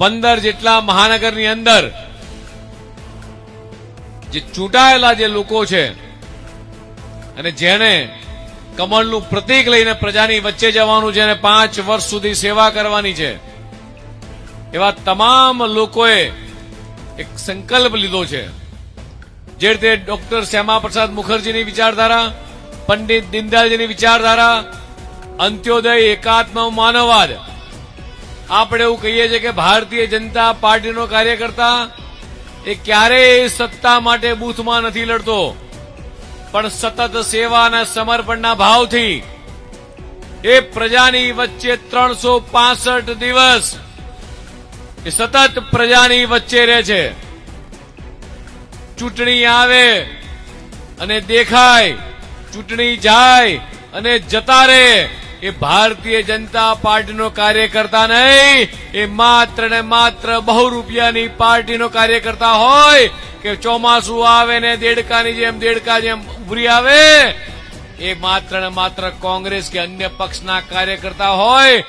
15 જેટલા મહાનગરની અંદર જે ચૂંટાયેલા જે લોકો છે અને જેને કમળનું પ્રતીક લઈને પ્રજાની વચ્ચે જવાનું છે અને 5 વર્ષ સુધી સેવા કરવાની છે, એવા તમામ લોકોએ એક સંકલ્પ લીધો છે. જે રીતે ડોક્ટર શ્યામાપ્રસાદ મુખર્જીની વિચારધારા, પંડિત દીનદયાળજીની વિચારધારા, અંત્યોદય, એકાત્મ માનવવાદ, આપણે એવું કહીએ છીએ કે ભારતીય જનતા પાર્ટીનો કાર્યકર્તા એ ક્યારેય સત્તા માટે બૂથમાં નથી લડતો, પણ સતત સેવા અને સમર્પણના ભાવથી એ પ્રજાની વચ્ચે 365 દિવસ એ સતત પ્રજાની વચ્ચે રહે છે. ચૂંટણી આવે અને દેખાય, ચૂંટણી જાય અને જતા રહે, એ ભારતીય જનતા પાર્ટીનો કાર્યકર્તા નહીં, એ માત્ર ને માત્ર બહુ રૂપિયાની પાર્ટીનો કાર્યકર્તા હોય કે ચોમાસું આવે ને દેડકા જેમ ઉભરી આવે, એ માત્ર ને માત્ર કોંગ્રેસ કે અન્ય પક્ષના કાર્યકર્તા હોય.